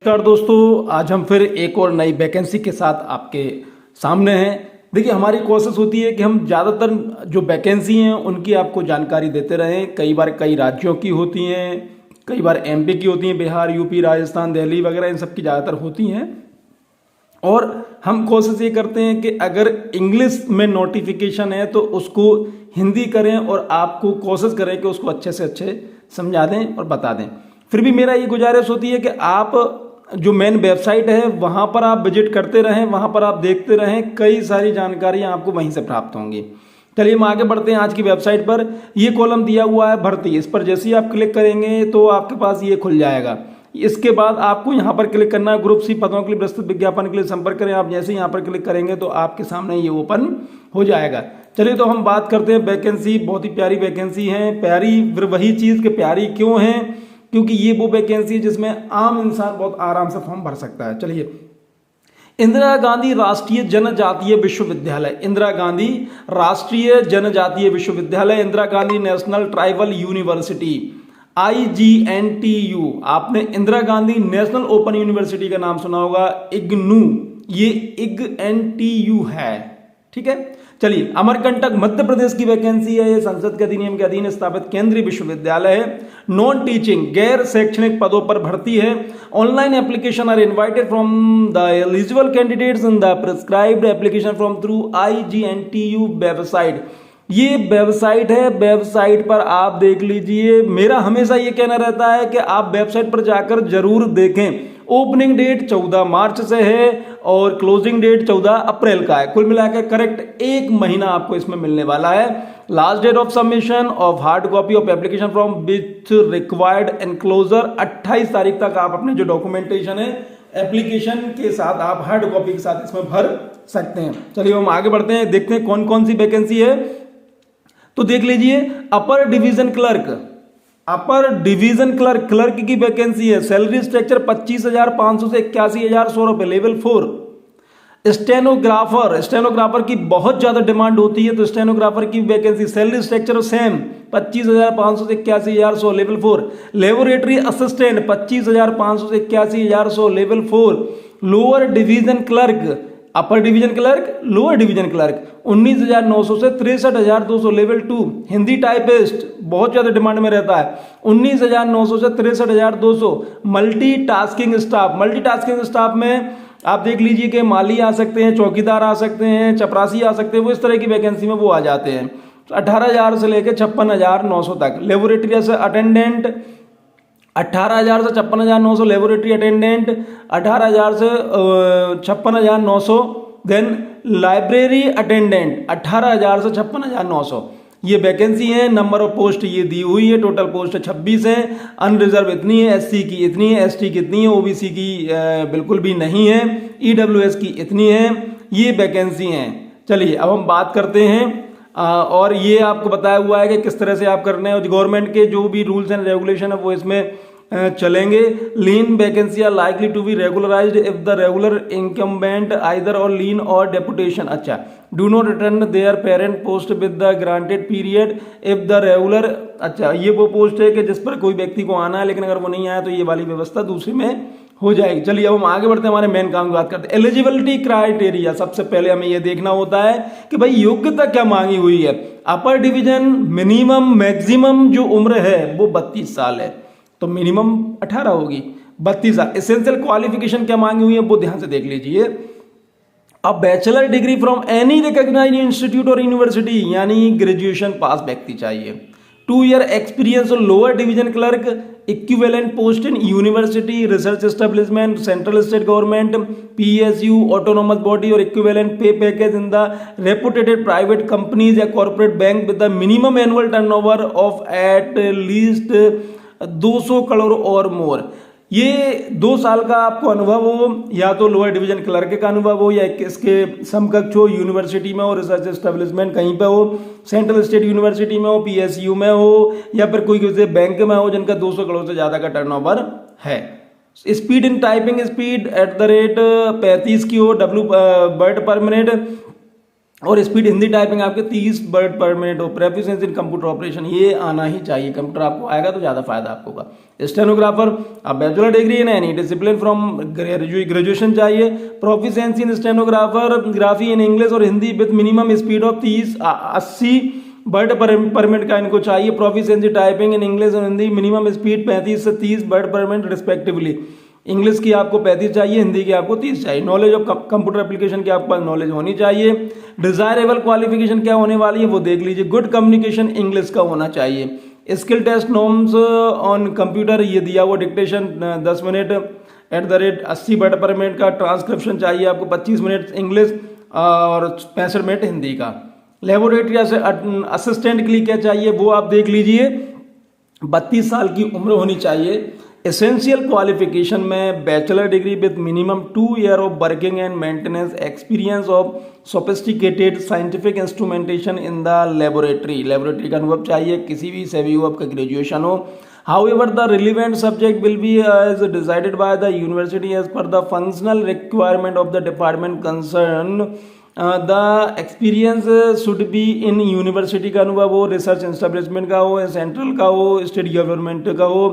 नमस्कार दोस्तों, आज हम फिर एक और नई वैकेंसी के साथ आपके सामने हैं। देखिए, हमारी कोशिश होती है कि हम ज़्यादातर जो वैकेंसी हैं उनकी आपको जानकारी देते रहें। कई बार कई राज्यों की होती हैं, कई बार एमपी की होती हैं, बिहार, यूपी, राजस्थान, दिल्ली वगैरह इन सब की ज़्यादातर होती हैं। और हम कोशिश ये करते हैं कि अगर इंग्लिश में नोटिफिकेशन है तो उसको हिंदी करें और आपको कोशिश करें कि उसको अच्छे से अच्छे समझा दें और बता दें। फिर भी मेरा ये गुजारिश होती है कि आप जो मेन वेबसाइट है वहाँ पर आप विजिट करते रहें, वहाँ पर आप देखते रहें, कई सारी जानकारियाँ आपको वहीं से प्राप्त होंगी। चलिए हम आगे बढ़ते हैं आज की वेबसाइट पर। ये कॉलम दिया हुआ है भर्ती, इस पर जैसे ही आप क्लिक करेंगे तो आपके पास ये खुल जाएगा। इसके बाद आपको यहाँ पर क्लिक करना है, ग्रुप सी पदों के लिए विस्तृत विज्ञापन के लिए संपर्क करें। आप जैसे ही यहाँ पर क्लिक करेंगे तो आपके सामने ये ओपन हो जाएगा। चलिए तो हम बात करते हैं वैकेंसी। बहुत ही प्यारी वैकेंसी है। प्यारी वही चीज़ कि प्यारी क्यों है, क्योंकि ये वो वैकेंसी है जिसमें आम इंसान बहुत आराम से फॉर्म भर सकता है। चलिए, इंदिरा गांधी राष्ट्रीय जनजातीय विश्वविद्यालय, इंदिरा गांधी राष्ट्रीय जनजातीय विश्वविद्यालय, Indira Gandhi national tribal university, IGNTU। आपने Indira Gandhi national open university का नाम सुना होगा, इग्नू। ये IGNTU है, ठीक है। चलिए, अमरकंटक मध्य प्रदेश की वैकेंसी है। ये संसद के अधिनियम के अधीन स्थापित केंद्रीय विश्वविद्यालय है। नॉन टीचिंग गैर शैक्षणिक पदों पर भर्ती है। Online application are invited from the eligible candidates in the prescribed application from through IGNTU website. ये वेबसाइट है, वेबसाइट पर आप देख लीजिए। मेरा हमेशा ये कहना रहता है कि आप वेबसाइट पर जाकर जरूर देखें। ओपनिंग डेट 14 मार्च से है और क्लोजिंग डेट 14 अप्रैल का है। कुल मिलाकर करेक्ट एक महीना आपको इसमें मिलने वाला है। Last date of submission of hard copy of application from which required enclosure 28 तारीख तक आप अपने जो डॉक्यूमेंटेशन है एप्लीकेशन के साथ आप हार्ड कॉपी के साथ इसमें भर सकते हैं। चलिए हम आगे बढ़ते हैं, देखते हैं कौन कौन सी वैकेंसी है। तो देख लीजिए, upper division clerk, upper division clerk, clerk की वैकेंसी है। सैलरी स्ट्रक्चर 25,500 से 81,100 रुपए, लेवल 4। स्टेनोग्राफर, स्टेनोग्राफर की बहुत ज्यादा डिमांड होती है तो स्टेनोग्राफर की वैकेंसी, सैलरी स्ट्रक्चर सेम 25,500 से 81,100, लेवल 4। लेबोरेटरी असिस्टेंट 25,500 से 81,100, level 4। Lower division clerk, upper division clerk, lower division clerk 19,900 से 63,200, लेवल 2। हिंदी टाइपिस्ट बहुत ज्यादा डिमांड में रहता है, 19,900 से 63,200। मल्टीटास्किंग स्टाफ, मल्टीटास्किंग स्टाफ में आप देख लीजिए कि माली आ सकते हैं, चौकीदार आ सकते हैं, चपरासी आ सकते हैं, वो इस तरह की वैकेंसी में वो आ जाते हैं। 18,000 से लेकर 56,900 तक। लेबोरेटरी अटेंडेंट 18,000 से 56,900, लेबोरेटरी अटेंडेंट 18,000 से 56,900। देन लाइब्रेरी अटेंडेंट 18,000 से 56,900। ये वैकेंसी है। नंबर ऑफ पोस्ट ये दी हुई है, टोटल पोस्ट 26 है। अनरिजर्व इतनी है, SC की इतनी है, ST की इतनी है, OBC की बिल्कुल भी नहीं है, EWS की इतनी है। ये वैकेंसी हैं। चलिए अब हम बात करते हैं और ये आपको बताया हुआ है कि किस तरह से आप करने हैं। गवर्नमेंट के जो भी रूल्स एंड रेगुलेशन है वो इसमें चलेंगे। Lien vacancy are likely to be regularised if the regular incumbent either और लीन और डेपुटेशन, अच्छा, do not return their parent post with the granted period if the regular, अच्छा, ये वो पोस्ट है कि जिस पर कोई व्यक्ति को आना है लेकिन अगर वो नहीं आया तो ये वाली व्यवस्था दूसरे में हो जाएगी। चलिए अब हम आगे बढ़ते हैं, हमारे मेन काम की बात करते हैं। एलिजिबिलिटी क्राइटेरिया, सबसे पहले हमें यह देखना होता है कि भाई योग्यता क्या मांगी हुई है। अपर डिवीजन मिनिमम मैक्सिमम जो उम्र है वो 32 साल है, तो मिनिमम 18 होगी, 32 साल। एसेंशियल क्वालिफिकेशन क्या मांगी हुई है वो ध्यान से देख लीजिए। अब bachelor degree from any recognised institute और यूनिवर्सिटी, यानी ग्रेजुएशन पास व्यक्ति चाहिए। 2 year experience lower division clerk, equivalent post in university, research establishment, central state government, PSU, autonomous body और equivalent pay package in the reputed private companies या corporate bank with the minimum annual turnover of at least 200 crore और more. ये 2 साल का आपको अनुभव हो, या तो लोअर डिवीजन क्लर्क का अनुभव हो, या इसके समकक्ष हो, यूनिवर्सिटी में हो, रिसर्च एस्टेब्लिशमेंट कहीं पे हो, सेंट्रल स्टेट यूनिवर्सिटी में हो, PSU में हो, या फिर कोई किसी बैंक में हो जिनका 200 करोड़ से ज्यादा का टर्नओवर है। स्पीड इन टाइपिंग स्पीड @ 35 की हो, W वर्ड पर मिनट और स्पीड हिंदी टाइपिंग आपके 30 वर्ड पर मिनट हो। प्रोफिशिएंसी इन कंप्यूटर ऑपरेशन, ये आना ही चाहिए, कंप्यूटर आपको आएगा तो ज़्यादा फायदा आपको होगा। स्टेनोग्राफर, अब bachelor degree in any discipline from graduation चाहिए। Proficiency in stenographer graphy in English और Hindi with minimum speed of 80 word per minute का इनको चाहिए। प्रोफिशिएंसी टाइपिंग इन इंग्लिश और हिंदी मिनिमम स्पीड 35 से 30 word per minute respectively. English की आपको 35 चाहिए, हिंदी की आपको 30 चाहिए। नॉलेज ऑफ कंप्यूटर एप्लीकेशन की आपके पास नॉलेज होनी चाहिए। डिजायरेबल क्वालिफिकेशन क्या होने वाली है वो देख लीजिए। गुड कम्युनिकेशन इंग्लिश का होना चाहिए। Skill test norms on computer ये दिया हुआ, dictation 10 minute @ 80 word per minute का। ट्रांसक्रिप्शन चाहिए आपको 25 मिनट इंग्लिश और 65 मिनट हिंदी का। लेबोरेटरी असिस्टेंट के लिए क्या चाहिए वो आप देख लीजिए। 32 साल की उम्र होनी चाहिए। एसेंशियल क्वालिफिकेशन में bachelor degree with minimum 2 year of working and maintenance experience of sophisticated scientific instrumentation in the laboratory का अनुभव चाहिए। किसी भी से भी हो, आपका ग्रेजुएशन हो। However, the relevant subject will be as decided by the university as per the functional requirement of the department concerned. The experience should be in university का अनुभव हो, रिसर्च एस्टेब्लिशमेंट का हो, सेंट्रल का हो, स्टेट गवर्नमेंट का हो,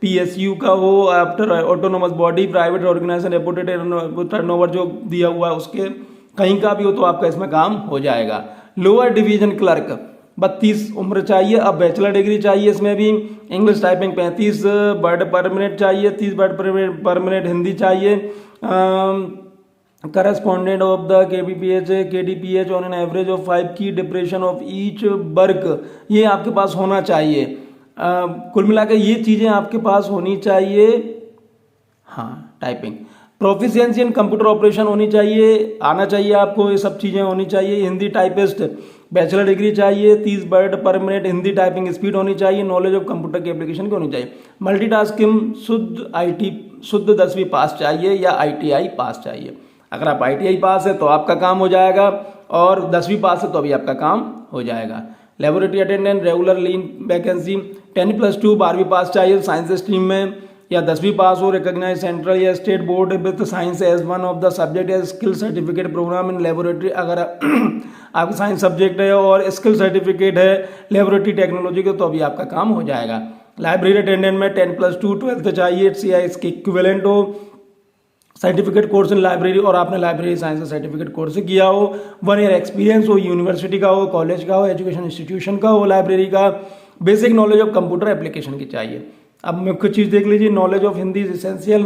PSU का हो, after autonomous body, private organisation, reputed turnover जो दिया हुआ है उसके कहीं का भी हो तो आपका इसमें काम हो जाएगा। लोअर डिवीजन क्लर्क 32 उम्र चाहिए। अब बैचलर डिग्री चाहिए इसमें भी। English typing 35 word per minute चाहिए, 30 वर्ड पर मिनट हिंदी चाहिए। Correspondent of the KDPH on an average of 5 की डिप्रेशन ऑफ ईच वर्क, ये आपके पास होना चाहिए। कुल मिलाकर ये चीज़ें आपके पास होनी चाहिए। हाँ, टाइपिंग प्रोफिशिएंसी इन कंप्यूटर ऑपरेशन होनी चाहिए, आना चाहिए आपको, ये सब चीज़ें होनी चाहिए। हिंदी टाइपिस्ट बैचलर डिग्री चाहिए, 30 word per minute Hindi typing speed होनी चाहिए। नॉलेज ऑफ कंप्यूटर की एप्लीकेशन की होनी चाहिए। मल्टीटास्किंग शुद्ध 10वीं पास चाहिए या ITI पास चाहिए। अगर आप ITI पास है तो आपका काम हो जाएगा, और 10वीं पास है तो अभी आपका काम हो जाएगा। लेबोरेटरी अटेंडेंट रेगुलर लीन वैकेंसी 10+2 12वीं पास चाहिए साइंस स्ट्रीम में, या 10वीं पास हो। रिकॉग्नाइज सेंट्रल या state board with science as one of the subject या skill certificate programme in laboratory. अगर आपका साइंस सब्जेक्ट है और स्किल सर्टिफिकेट है लेबोरेटरी टेक्नोलॉजी का तो अभी आपका काम हो जाएगा। लाइब्रेरी अटेंडेंट में 10+2 12th चाहिए, CI इसके इक्विवेलेंट हो। सर्टिफिकेट कोर्स इन लाइब्रेरी, और आपने लाइब्रेरी साइंस का सर्टिफिकेट कोर्स किया हो। 1 ईयर एक्सपीरियंस हो, यूनिवर्सिटी का हो, कॉलेज का हो, एजुकेशन इंस्टीट्यूशन का हो, लाइब्रेरी का। Basic knowledge of computer application की चाहिए। अब मुख्य चीज़ देख लीजिए, knowledge of Hindi is essential,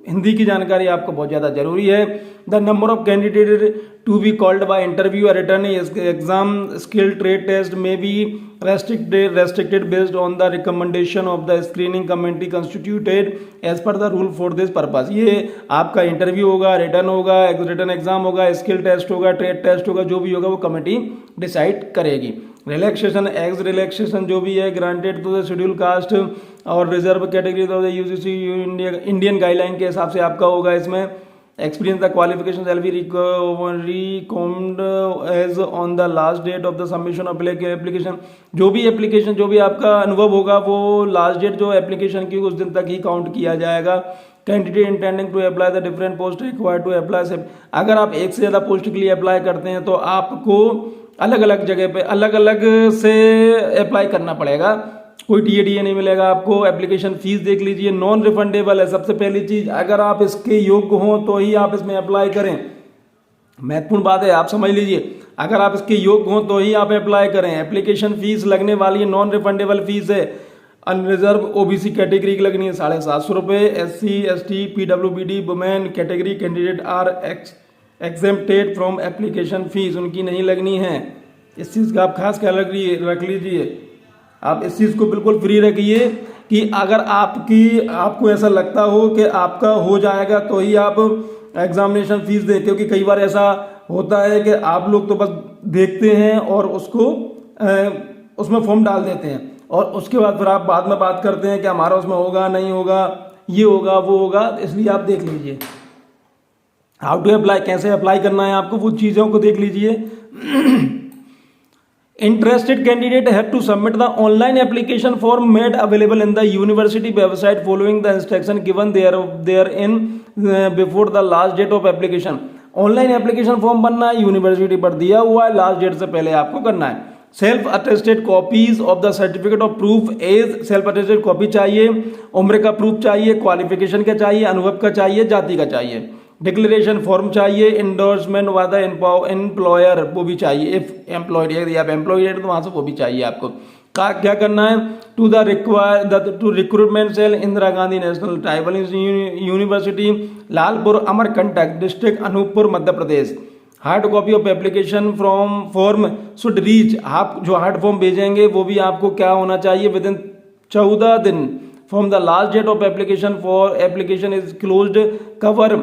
Hindi की जानकारी आपको बहुत ज़्यादा जरूरी है। The number of candidate to be called by interview और written exam skill trade test में be restricted based on the recommendation of the screening committee constituted as per the rule for this purpose। ये आपका interview होगा, written होगा, written exam होगा, skill test होगा, trade test होगा, जो भी होगा वो कमेटी डिसाइड करेगी। रिलैक्सेशन एक्स रिलैक्सेशन जो भी है granted to the schedule caste और reserve category of the UGC Indian guideline के हिसाब से आपका होगा। इसमें experience the qualification shall be reckoned as on the last date of the submission of application. जो भी एप्लीकेशन, जो भी आपका अनुभव होगा वो लास्ट डेट जो एप्लीकेशन की उस दिन तक ही काउंट किया जाएगा। Candidate intending to apply the different post required to apply से, अगर आप एक से ज़्यादा पोस्ट के लिए अप्लाई करते हैं तो आपको अलग अलग जगह पे अलग अलग से अप्लाई करना पड़ेगा, कोई TA नहीं मिलेगा आपको। एप्लीकेशन फीस देख लीजिए, नॉन रिफंडेबल है। सबसे पहली चीज, अगर आप इसके योग्य हो तो ही आप इसमें अप्लाई करें। महत्वपूर्ण बात है, आप समझ लीजिए, अगर आप इसके योग्य हो तो ही आप अप्लाई करें। एप्लीकेशन फीस लगने वाली है, नॉन रिफंडेबल फीस है। अनरिजर्व OBC कैटेगरी की लगनी है 750 रुपये। SC ST PWBD women category candidate are exempted from application fees, उनकी नहीं लगनी है। इस चीज़ का आप खास ख्याल रख लीजिए। आप इस चीज़ को बिल्कुल फ्री रखिए कि अगर आपको ऐसा लगता हो कि आपका हो जाएगा तो ही आप एग्जामिनेशन फीस दें, क्योंकि कई बार ऐसा होता है कि आप लोग तो बस देखते हैं और उसमें फॉर्म डाल देते हैं और उसके बाद फिर आप बाद में बात करते हैं कि हमारा उसमें होगा नहीं होगा, ये होगा वो होगा। इसलिए आप देख लीजिए हाउ टू अप्लाई, कैसे अप्लाई करना है आपको, वो चीज़ों को देख लीजिए। Interested candidate have to submit the online application form made available in the university website following the instruction given therein before the last date of application। Online application form भरना है, यूनिवर्सिटी पर दिया हुआ है, लास्ट डेट से पहले आपको करना है। Self attested copies of the certificate of proof age, self attested copy चाहिए, उम्र का प्रूफ चाहिए, क्वालिफिकेशन का चाहिए, अनुभव का चाहिए, जाति का चाहिए, डिक्लेरेशन फॉर्म चाहिए, इंडोर्समेंट वादा एम्प्लॉयर वो भी चाहिए, इफ एम्प्लॉयड यदि आप एम्प्लॉयड है तो वहां से वो भी चाहिए आपको। क्या करना है, to the to recruitment cell Indira Gandhi national tribal university Lalpur Amarkantak district Anuppur Madhya Pradesh. Hard copy of application from form should reach, आप जो हार्ड फॉर्म भेजेंगे वो भी आपको क्या होना चाहिए, विद इन 14 दिन from the last date of application for application is closed cover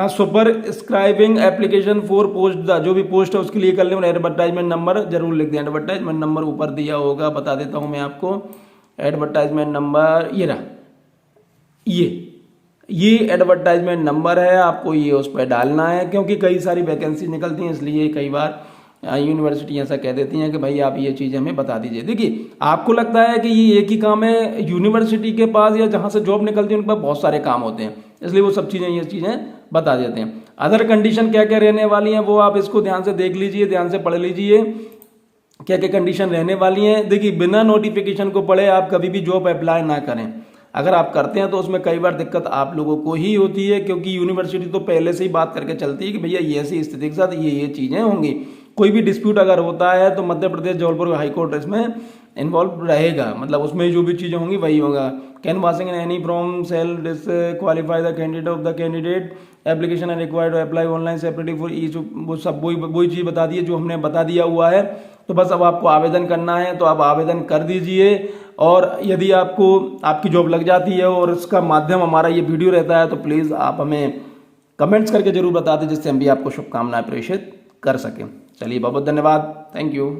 superscribing application for post the, जो भी पोस्ट है उसके लिए कर लें। एडवर्टाइजमेंट नंबर जरूर लिख दें, एडवर्टाइजमेंट नंबर ऊपर दिया होगा, बता देता हूं मैं आपको। एडवर्टाइजमेंट नंबर ये रहा, ये एडवर्टाइजमेंट नंबर है, आपको ये उस पर डालना है, क्योंकि कई सारी वैकेंसी निकलती हैं, इसलिए कई बार यूनिवर्सिटी ऐसा कह देती हैं कि भाई आप ये चीज़ हमें बता दीजिए। देखिए आपको लगता है कि ये एक ही काम है, यूनिवर्सिटी के पास या जहाँ से जॉब निकलती है उनके पास बहुत सारे काम होते हैं, इसलिए वो सब चीज़ें ये चीज़ें बता देते हैं। अदर कंडीशन क्या क्या रहने वाली हैं वो आप इसको ध्यान से देख लीजिए, ध्यान से पढ़ लीजिए क्या क्या कंडीशन रहने वाली हैं। देखिए बिना नोटिफिकेशन को पढ़े आप कभी भी जॉब अप्लाई ना करें, अगर आप करते हैं तो उसमें कई बार दिक्कत आप लोगों को ही होती है, क्योंकि यूनिवर्सिटी तो पहले से ही बात करके चलती है कि भैया ये ऐसी स्थिति के साथ ये चीज़ें होंगी। कोई भी डिस्प्यूट अगर होता है तो मध्य प्रदेश जबलपुर हाईकोर्ट इसमें इन्वॉल्व रहेगा, मतलब उसमें जो भी चीज़ें होंगी वही होगा। Canvassing in any from cell disqualify the candidate of the candidate application and required apply online separately for each, वो सब वही चीज़ बता दी है जो हमने बता दिया हुआ है। तो बस अब आपको आवेदन करना है, तो आप आवेदन कर दीजिए, और यदि आपको आपकी जॉब लग जाती है और इसका माध्यम हमारा ये वीडियो रहता है तो प्लीज़ आप हमें कमेंट्स करके जरूर बता दें, जिससे हम भी आपको शुभकामनाएं प्रेषित कर सकें। चलिए बहुत बहुत धन्यवाद, थैंक यू।